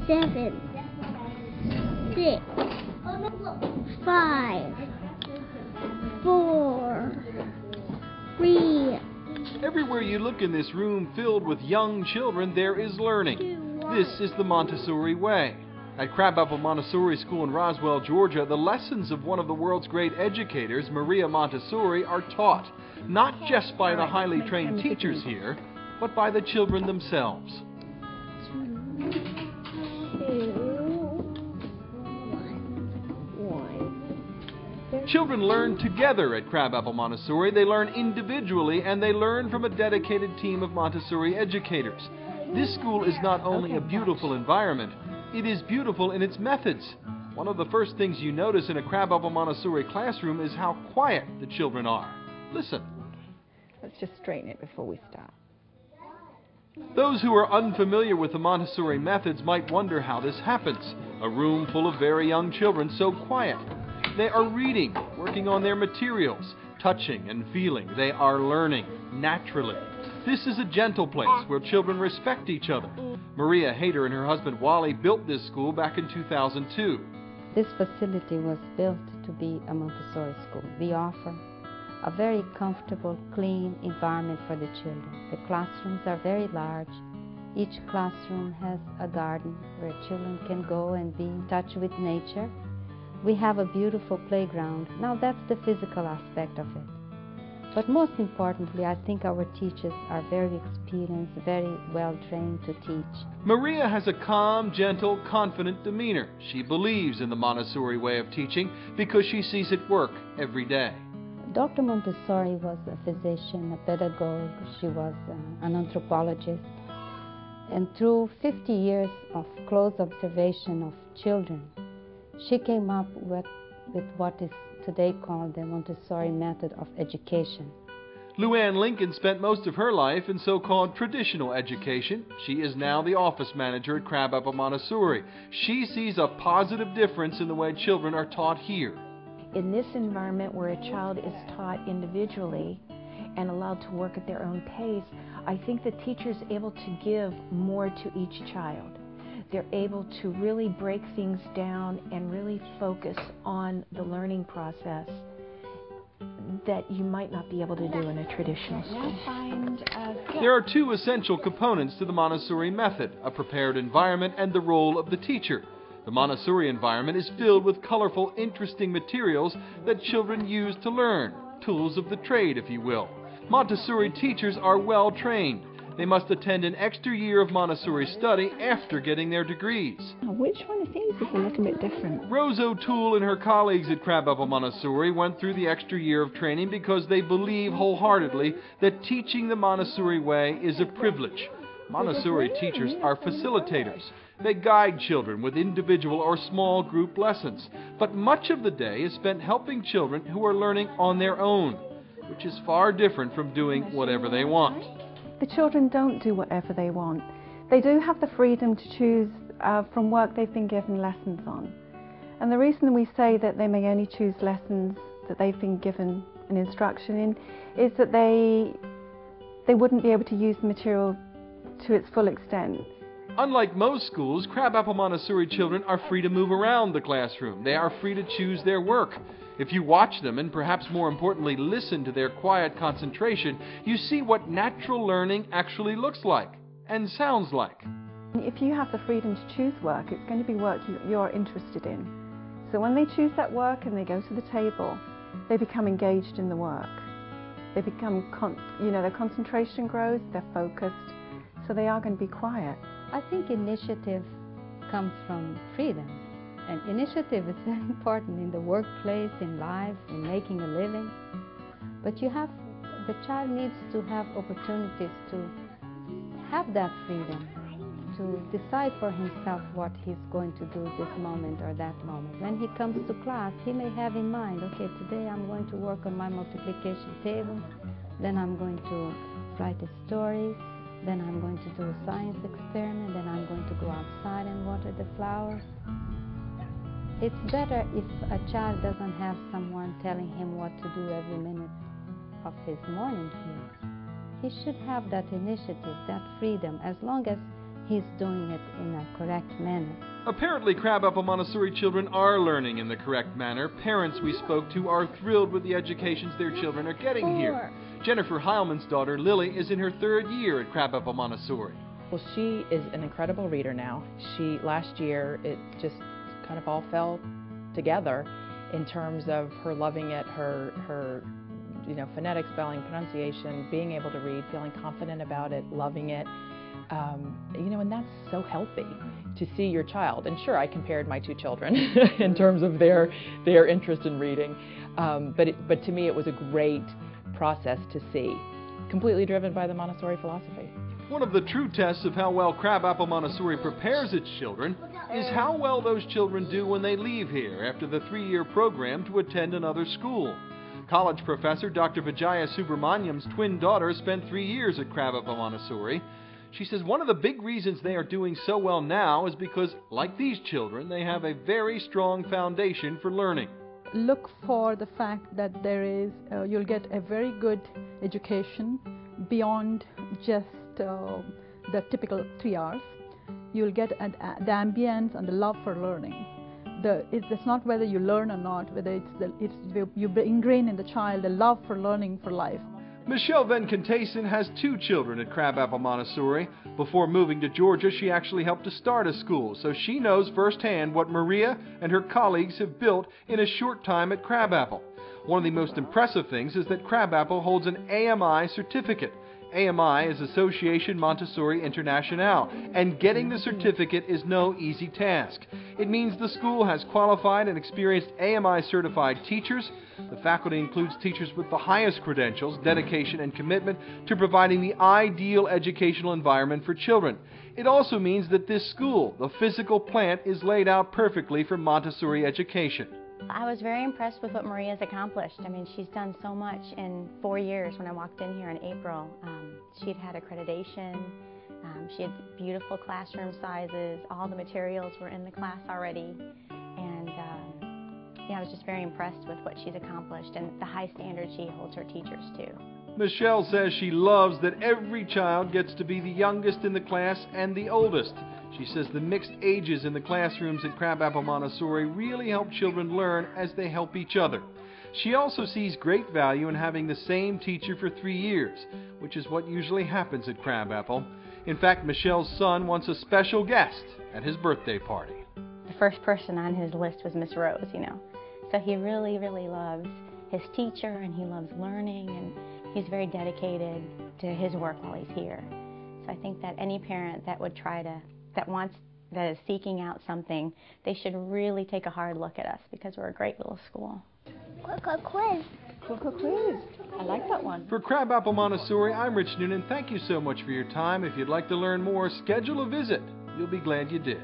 7, 6, 5, 4, 3. Everywhere you look in this room filled with young children, there is learning. This is the Montessori way. At Crabapple Montessori School in Roswell, Georgia, the lessons of one of the world's great educators, Maria Montessori, are taught, not just by the highly trained teachers here, but by the children themselves. 2, 1. Children learn together at Crabapple Montessori. They learn individually, and they learn from a dedicated team of Montessori educators. This school is not only a beautiful environment, it is beautiful in its methods. One of the first things you notice in a Crabapple Montessori classroom is how quiet the children are. Listen. Let's just straighten it before we start. Those who are unfamiliar with the Montessori methods might wonder how this happens. A room full of very young children, so quiet. They are reading, working on their materials, touching and feeling. They are learning naturally. This is a gentle place where children respect each other. Maria Hayter and her husband Wally built this school back in 2002. This facility was built to be a Montessori school. We offer a very comfortable, clean environment for the children. The classrooms are very large. Each classroom has a garden where children can go and be in touch with nature. We have a beautiful playground. Now that's the physical aspect of it. But most importantly, I think our teachers are very experienced, very well trained to teach. Maria has a calm, gentle, confident demeanor. She believes in the Montessori way of teaching because she sees it work every day. Dr. Montessori was a physician, a pedagogue. She was an anthropologist. And through 50 years of close observation of children, she came up with what is today called the Montessori method of education. Luann Lincoln spent most of her life in so-called traditional education. She is now the office manager at Crabapple Montessori. She sees a positive difference in the way children are taught here. In this environment where a child is taught individually and allowed to work at their own pace, I think the teacher is able to give more to each child. They're able to really break things down and really focus on the learning process that you might not be able to do in a traditional school. There are two essential components to the Montessori method, a prepared environment and the role of the teacher. The Montessori environment is filled with colorful, interesting materials that children use to learn, tools of the trade, if you will. Montessori teachers are well trained. They must attend an extra year of Montessori study after getting their degrees. Which one of these is a little bit different? Rose O'Toole and her colleagues at Crabapple Montessori went through the extra year of training because they believe wholeheartedly that teaching the Montessori way is a privilege. Montessori teachers are facilitators. They guide children with individual or small group lessons. But much of the day is spent helping children who are learning on their own, which is far different from doing whatever they want. The children don't do whatever they want. They do have the freedom to choose from work they've been given lessons on. And the reason we say that they may only choose lessons that they've been given an instruction in is that they wouldn't be able to use the material to its full extent. Unlike most schools, Crabapple Montessori children are free to move around the classroom. They are free to choose their work. If you watch them, and perhaps more importantly listen to their quiet concentration, you see what natural learning actually looks like and sounds like. If you have the freedom to choose work, it's going to be work you're interested in. So when they choose that work and they go to the table, they become engaged in the work. They become, their concentration grows, they're focused, so they are going to be quiet. I think initiative comes from freedom. And initiative is very important in the workplace, in life, in making a living. But the child needs to have opportunities to have that freedom, to decide for himself what he's going to do this moment or that moment. When he comes to class, he may have in mind, okay, today I'm going to work on my multiplication table, then I'm going to write a story, then I'm going to do a science experiment, then I'm going to go outside and water the flowers. It's better if a child doesn't have someone telling him what to do every minute of his morning here. He should have that initiative, that freedom, as long as he's doing it in a correct manner. Apparently, Crabapple Montessori children are learning in the correct manner. Parents we spoke to are thrilled with the educations their children are getting here. Jennifer Heilman's daughter, Lily, is in her 3rd year at Crabapple Montessori. Well, she is an incredible reader now. Last year, it just kind of all fell together in terms of her loving it, her phonetic, spelling, pronunciation, being able to read, feeling confident about it, loving it. And that's so healthy to see your child. And sure, I compared my 2 children in terms of their interest in reading, but to me it was a great process to see, completely driven by the Montessori philosophy. One of the true tests of how well Crabapple Montessori prepares its children is how well those children do when they leave here after the 3-year program to attend another school. College professor Dr. Vijaya Subramaniam's twin daughter spent 3 years at Crabapple Montessori. She says one of the big reasons they are doing so well now is because, like these children, they have a very strong foundation for learning. Look for the fact that you'll get a very good education beyond just the typical 3 hours. You'll get the ambience and the love for learning. It's not whether you learn or not, whether you ingrain in the child a love for learning for life. Michelle Venkantesan has 2 children at Crabapple Montessori. Before moving to Georgia, she actually helped to start a school, so she knows firsthand what Maria and her colleagues have built in a short time at Crabapple. One of the most impressive things is that Crabapple holds an AMI certificate. AMI is Association Montessori Internationale, and getting the certificate is no easy task. It means the school has qualified and experienced AMI-certified teachers. The faculty includes teachers with the highest credentials, dedication, and commitment to providing the ideal educational environment for children. It also means that this school, the physical plant, is laid out perfectly for Montessori education. I was very impressed with what Maria's accomplished. I mean, she's done so much in 4 years. When I walked in here in April, she'd had accreditation, she had beautiful classroom sizes, all the materials were in the class already, and I was just very impressed with what she's accomplished and the high standards she holds her teachers to. Michelle says she loves that every child gets to be the youngest in the class and the oldest. She says the mixed ages in the classrooms at Crabapple Montessori really help children learn as they help each other. She also sees great value in having the same teacher for 3 years, which is what usually happens at Crabapple. In fact, Michelle's son wants a special guest at his birthday party. The first person on his list was Miss Rose, So he really, really loves his teacher, and he loves learning, and he's very dedicated to his work while he's here. So I think that any parent that is seeking out something, they should really take a hard look at us, because we're a great little school. Quiz. Quiz. I like that one. For Crabapple Montessori, I'm Rich Noonan. Thank you so much for your time. If you'd like to learn more, schedule a visit. You'll be glad you did.